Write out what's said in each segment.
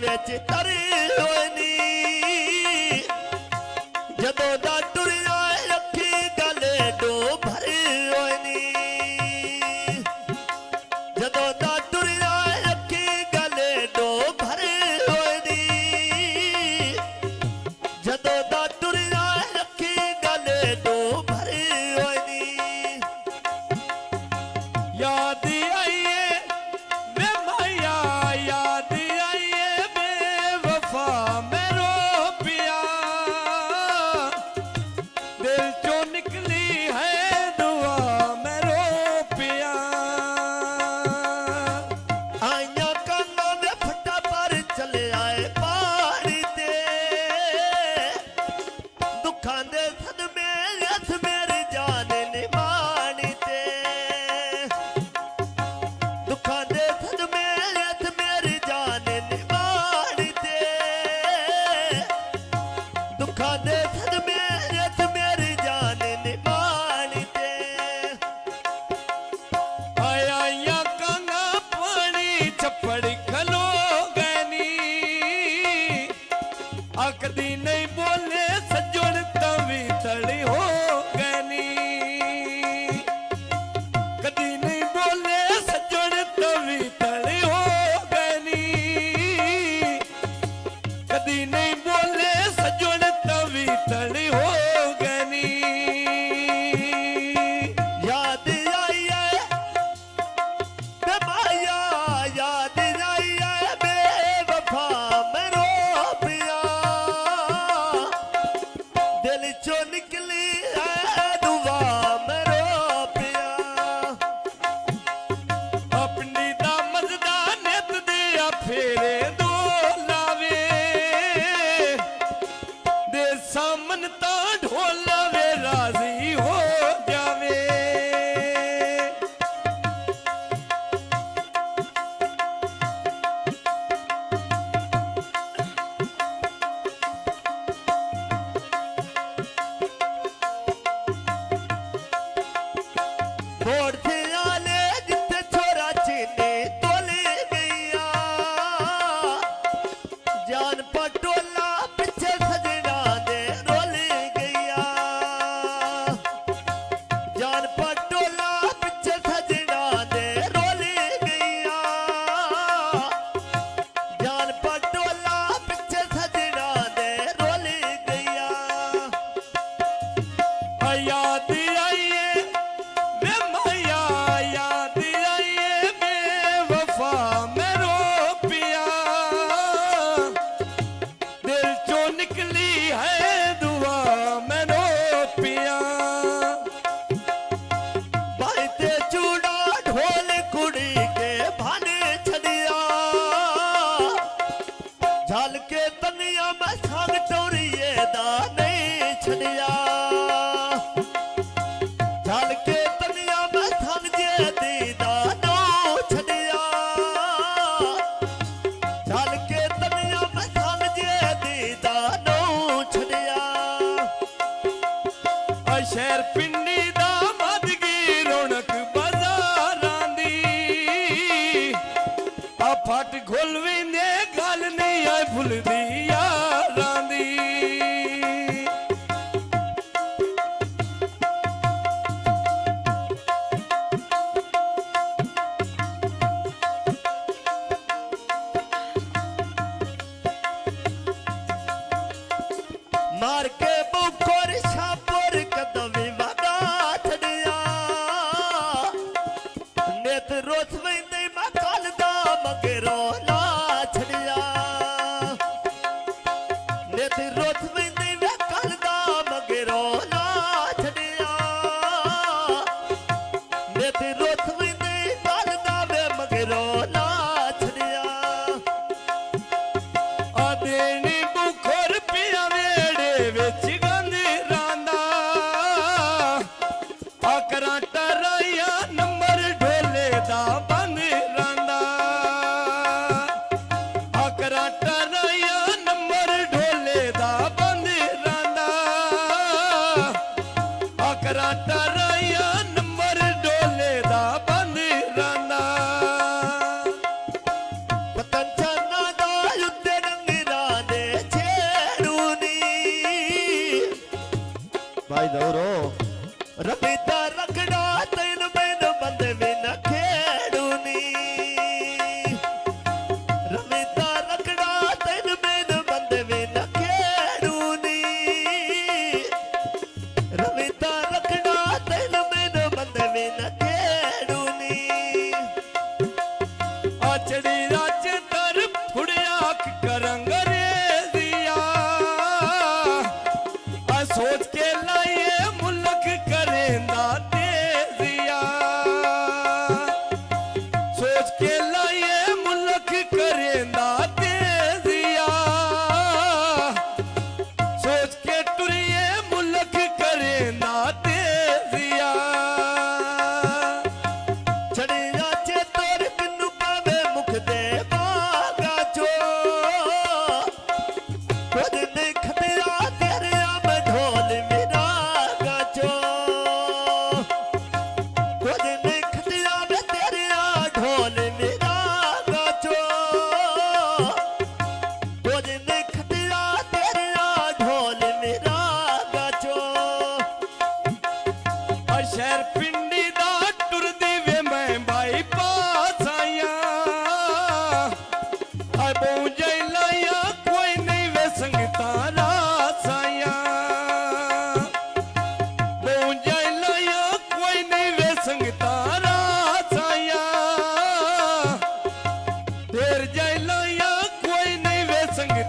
विच तरी होनी जदों दा टुरिया अखी गले डो भरी होनी जदों दा टुरिया अखी गले डो भरी होनी जदों दा टुरिया अखी गले डो भरी होनी याद आइए वे माया याद आइए बेवफा मेरो पिया दिल चो निकली है दुआ मेरो पिया आइया काना में फटा पर चले आए पानी ते दुखां दे सन में हथ मेरी जान निभानी ते दुखां दे सन में हथ मेरी जान निभानी ते दुखां दे सन में हथ मेरी जान निभानी ते आया या कांगा पानी छप्पड़ खलो गैनी आकदी नहीं बोले सजोड़ तवी तड़ी हो गैनी कदी नहीं बोले सजोड़ तवी तड़ी हो गैनी कदी नहीं बोले सजोड़ तवी तड़ी हो गैनी याद आई है बे माया याद आई है बेवफा मेरो पिया दिल चो निकली है दुआ मेरो पिया अपनी दामद दा नित दिया फेरे दो लावे दे सामन ता ढोलावे राजी हो जावे छोड़ थे आले जिथे छोरा चीनी तोली गईया जान पटोला पीछे सजना दे रोली गईया जान पटोला पीछे सजना दे रोली गईया जान पटोला पीछे सजना दे रोली गईया याद आइए वे माया याद आइए बेवफा मेरो पिया दिल चो निकली है दुआ मेरो पिया बाइते चूड़ा ढोल कुड़ी के भाने छड़िया झाल के तनिया में सांग टोरिए दा नहीं छड़िया झाल के तनिया में सांग जे दीदा नो छड़िया झाल के तनिया में सांग जे दीदा नो छड़िया शहर पिंडी दा मदगी रौनक बाजारां दी आ फट घोलवी ने गल नहीं आई भुलदी यारां दी मार के बुखोर शापोर कदवी वगा छड़िया नेत रोथ वैंदे मकाल दा मगरो ला छड़िया नेत रोथ वैंदे मकाल दा मगरो ला छड़िया नेत रोथ वैंदे मकाल दा वे मगरो ला छड़िया आ देनी बुखोर पिया वेड़े विच गंद रांदा आ कराटा राया नंबर ढोले दा बंद रांदा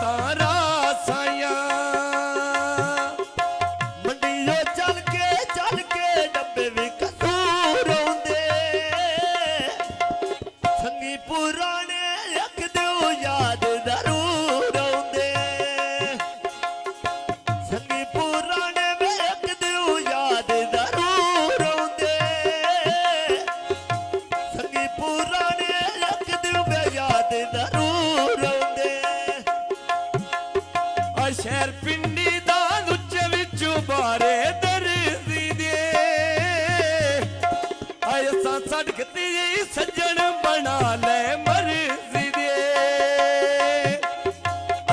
तारा साया ਮੰਡੀਓ ਚੱਲ ਕੇ ਡੱਬੇ ਵੀ ਕਸੂਰ ਆਉਂਦੇ ਸੰਗੀ ਪੁਰਾਣੇ ਰੱਖ ਦਿਓ ਯਾਦ ਜ਼ਰੂਰ ਆਉਂਦੇ ਸੰਗੀ ਪੁਰਾਣੇ ਰੱਖ ਦਿਓ ਯਾਦ ਜ਼ਰੂਰ ਆਉਂਦੇ ਸੰਗੀ ਪੁਰਾਣੇ ਰੱਖ ਦਿਓ ਯਾਦ ਜ਼ਰੂਰ ਆਉਂਦੇ ਆ ਸ਼ਹਿਰ ਪਿੰਡੀ ਦਾ ਉੱਚੇ ਵਿੱਚੋਂ ਬਾਰੇ ਦਰਦੀ ਦੇ ਆਏ ਸਾਂ ਸੜਕਤੀ ਸੱਜਣ ਬਣਾ ਲੈ ਮਰਜ਼ੀ ਦੇ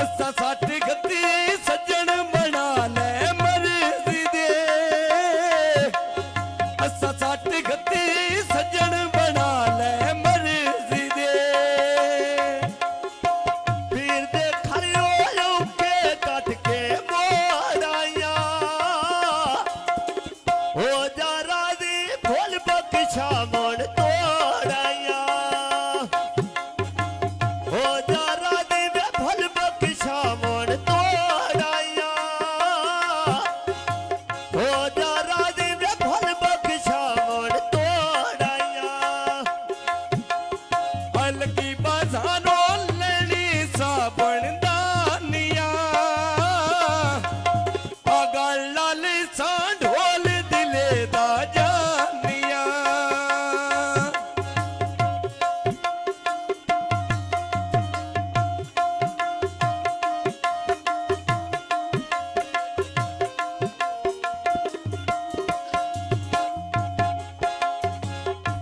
ਅਸਾਂ ਸੜਕਤੀ ਸੱਜਣ ਬਣਾ ਲੈ ਮਰਜ਼ੀ ਦੇ ਅਸਾਂ ਸੜਕਤੀ ਸੱਜਣ ਬਣਾ ਲੈ ਮਰਜ਼ੀ ਦੇ ਪੀਰ ਦੇ ਖਰਿਓ ਕੇ ਕੱਟ ਕੇ ਮੋੜਾਇਆ ਹੋ ਜਾ ਰਾਜ਼ੀ ਭੁੱਲ ਬਖਸ਼ਾ ਮੋੜ ਤੋੜਾਇਆ ਹੋ ਜਾ ਰਾਜ਼ੀ ਵੇ ਭੁੱਲ ਬਖਸ਼ਾ ਮੋੜ ਤੋੜਾਇਆ ਹੋ ਜਾ ਰਾਜ਼ੀ ਵੇ ਭੁੱਲ ਬਖਸ਼ਾ ਮੋੜ ਤੋੜਾਇਆ अलगी बाजारों लेनी साबण दानिया अगल लाल सा ढोल दिले दा जानिया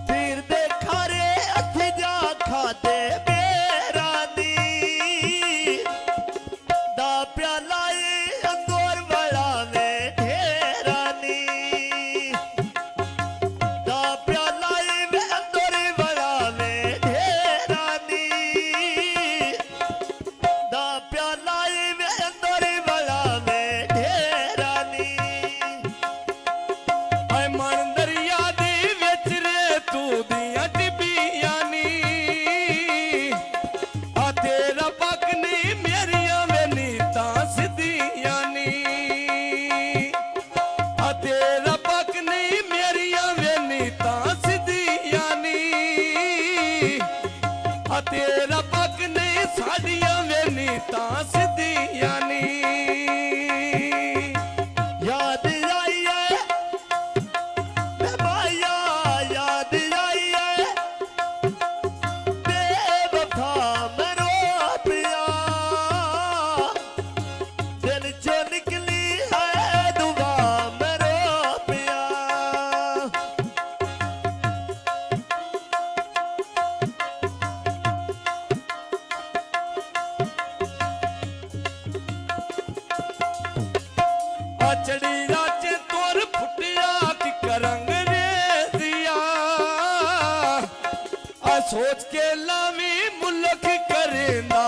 ਪੀਰ ਦੇ ਖਾਰੇ ਅੱਥ ਜਾ ਖਾਦੇ ਮੇਰਾ ਦੀ ਦਾ ਪਿਆਲਾ ਏ ਅੰਦੋਰ ਵਾਲਾ ਵੇ ਢੇਰਾ ਨੀ ਦਾ ਪਿਆਲਾ ਏ ਵੇ ਅੰਦੋਰ ਵਾਲਾ ਵੇ ਢੇਰਾ ਨੀ ਦਾ ਪਿਆਲਾ ਏ ਵੇ ਅੰਦੋਰ ਵਾਲਾ ਵੇ ਢੇਰਾ ਨੀ ऐ मन दरिया दी विच रे तू दियां टिबियां नी आ तेरा पग नी मेरियां वे नीतां सिद्धियां नी आ तेरा पग नी मेरियां वे नीतां सिद्धियां नी आ तेरा पग नी साडियां वे नीतां सिद्धियां नी याद आई है मैं माया याद आई है बेवफा मरो पिया दिल चो निकली है दुआ मरो पिया चढ़ी राचे तोर फुटिया की करंग रे दिया आ सोच के लावी मुल्क करेंदा